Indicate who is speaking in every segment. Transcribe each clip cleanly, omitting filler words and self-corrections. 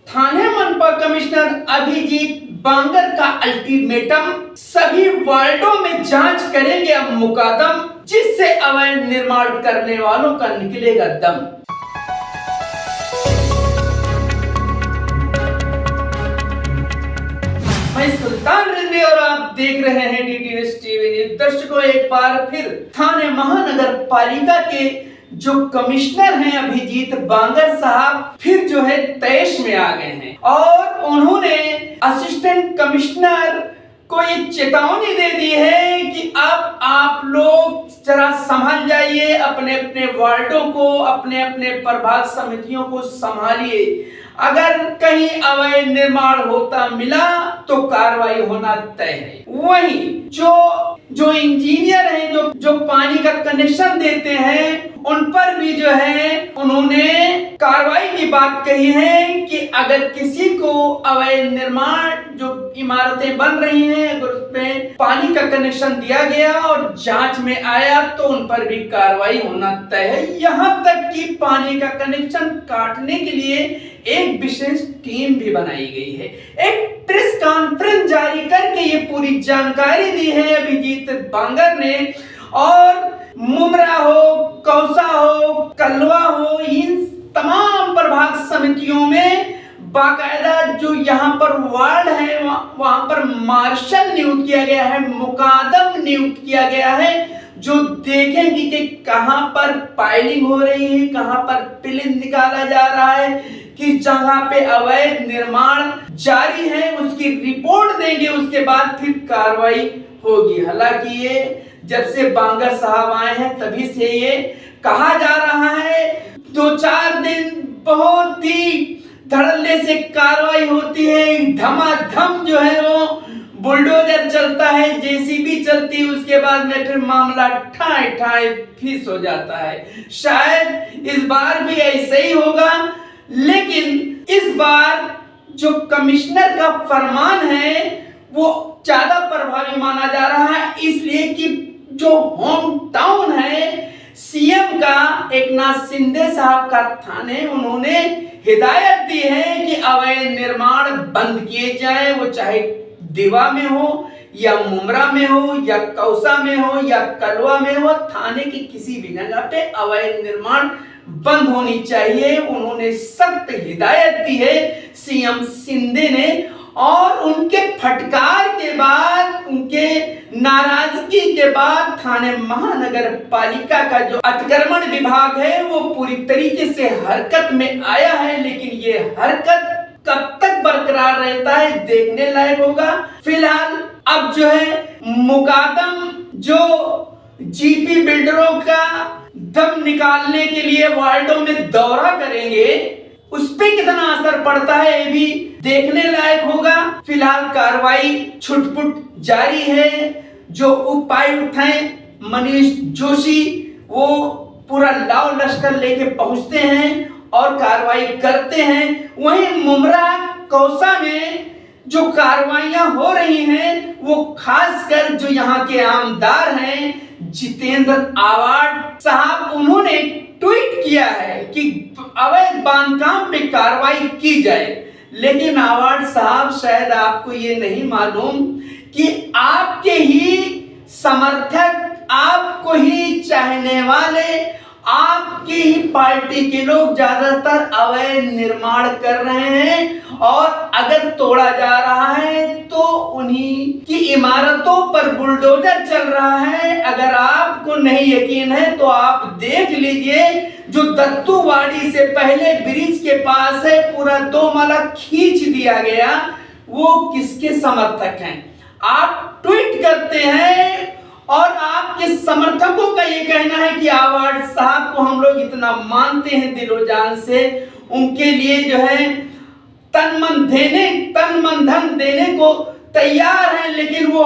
Speaker 1: थाने मनपा कमिश्नर अभिजीत बांगर का अल्टीमेटम, सभी वार्डों में जांच करेंगे अब मुकदम, जिससे अवैध निर्माण करने वालों का निकलेगा दम। मैं सुल्तान रिजवी और आप देख रहे हैं डीडी न्यूज़ टीवी न्यूज़। दर्शकों, एक बार फिर थाने महानगर पालिका के जो कमिश्नर हैं अभिजीत बांगर साहब फिर जो है तैश में आ गए हैं और उन्होंने असिस्टेंट कमिश्नर को ये चेतावनी दे दी है कि अब आप लोग जरा संभल जाइए, अपने अपने वार्डों को, अपने अपने प्रभाग समितियों को संभालिए। अगर कहीं अवैध निर्माण होता मिला तो कार्रवाई होना तय है। वहीं जो इंजीनियर हैं, जो पानी का कनेक्शन देते हैं, उन पर भी जो है उन्होंने कार्रवाई की बात कही है कि अगर किसी को अवैध निर्माण जो इमारतें बन रही हैं, अगर उसमें पानी का कनेक्शन दिया गया और जांच में आया तो उन पर भी कार्रवाई होना तय है। यहाँ तक कि पानी का कनेक्शन काटने के लिए एक विशेष टीम भी बनाई गई है। एक प्रेस कॉन्फ्रेंस जारी करके ये पूरी जानकारी दी है अभिजीत बांगर ने। और मुमरा हो, कौसा हो, कलवा हो, इन तमाम प्रभाग समितियों में बाकायदा जो यहाँ पर वार्ड है वहां पर मार्शल नियुक्त किया गया है, मुकादम नियुक्त किया गया है, जो देखेंगे कि कहां पर पाइलिंग हो रही है, कहां पर पिलिंग निकाला जा रहा है, किस जगह पे अवैध निर्माण जारी है, उसकी रिपोर्ट देंगे। उसके बाद फिर कार्रवाई होगी। हालांकि ये जब से बांगर साहब आए हैं तभी से ये कहा जा रहा है 2-4 दिन बहुत ही धड़ल्ले से कार्रवाई होती है, धमाधम जो है वो बुलडोजर चलता है, जेसीबी चलती है, उसके बाद में फिर मामला ठाए ठाए फीस हो जाता है। शायद इस बार भी ऐसे ही होगा, लेकिन इस बार जो कमिश्नर का फरमान है वो ज्यादा प्रभावी माना जा रहा है, इसलिए कि जो होम टाउन है सीएम का एकनाथ शिंदे साहब का थाने, उन्होंने हिदायत दी है कि अवैध निर्माण बंद किए जाए, वो चाहे दीवा में हो या मुमरा में हो या कौसा में हो या कलवा में हो, थाने की किसी भी जगह पे अवैध निर्माण बंद होनी चाहिए। उन्होंने सख्त हिदायत दी है सीएम शिंदे ने। और उनके फटकार के बाद, उनके नाराजगी के बाद थाने महानगर पालिका का जो अतिक्रमण विभाग है वो पूरी तरीके से हरकत में आया है। लेकिन ये हरकत कब तक बरकरार रहता है देखने लायक होगा। फिलहाल अब जो है मुकादम जो जीपी बिल्डरों का दम निकालने के लिए वार्डों में दौरा करेंगे, उस पे कितना असर पड़ता है ये भी देखने लायक होगा। फिलहाल कार्रवाई छुटपुट जारी है। जो उपायुक्त हैं मनीष जोशी, वो पूरा लाव लश्कर लेके पहुंचते हैं और कार्रवाई करते हैं। वहीं मुमरा कौसा में जो कार्रवाइयां हो रही हैं वो खासकर जो यहाँ के आमदार हैं जितेंद्र आवाड साहब, उन्होंने ट्वीट किया है कि अवैध बांधकाम पे कार्रवाई की जाए। लेकिन आवाड साहब, शायद आपको ये नहीं मालूम कि आपके ही समर्थक, आपको ही चाहने वाले, आपकी ही पार्टी के लोग ज्यादातर अवैध निर्माण कर रहे हैं और अगर तोड़ा जा रहा है तो उन्हीं की इमारतों पर बुलडोजर चल रहा है। अगर आपको नहीं यकीन है तो आप देख लीजिए, जो दत्तूवाड़ी से पहले ब्रिज के पास है, पूरा 2 माला खींच दिया गया, वो किसके समर्थक हैं? आप ट्वीट करते हैं और आपके समर्थकों का ये कहना है कि आवाड साहब को हम लोग इतना मानते हैं दिलो जान से, उनके लिए जो है तन मन धन देने को तैयार हैं, लेकिन वो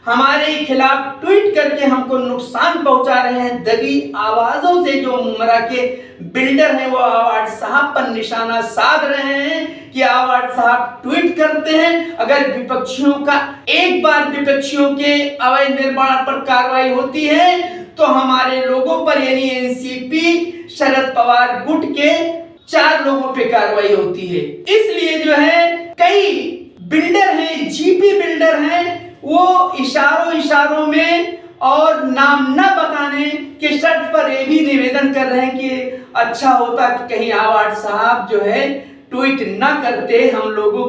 Speaker 1: हमारे खिलाफ ट्वीट करके हमको नुकसान पहुंचा रहे हैं। दबी आवाजों से जो मुमरा के बिल्डर हैं वो आवाड साहब पर निशाना साध रहे हैं कि आवाड साहब ट्वीट करते हैं, अगर विपक्षियों का एक बार विपक्षियों के अवैध निर्माण पर कार्रवाई होती है तो हमारे लोगों पर यानी एनसीपी शरद पवार गुट के 4 लोगों पे कार्रवाई होती है। इसलिए जो है कई बिल्डर हैं, जीपी बिल्डर हैं, वो इशारों में और नाम न बताने के शर्त पर ये भी निवेदन कर रहे हैं कि अच्छा होता कि कहीं आवाड साहब जो है ट्वीट ना करते, हम लोगों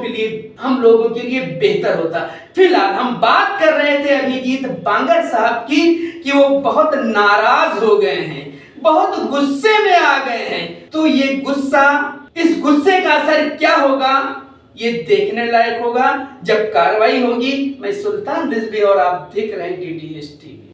Speaker 1: के लिए बेहतर होता। फिलहाल हम बात कर रहे थे अभिजीत बांगर साहब की कि वो बहुत नाराज हो गए हैं, बहुत गुस्से में आ गए हैं। तो ये इस गुस्से का असर क्या होगा ये देखने लायक होगा जब कार्रवाई होगी। मैं सुल्तान रिजवी और आप देख रहे हैं DDS TV।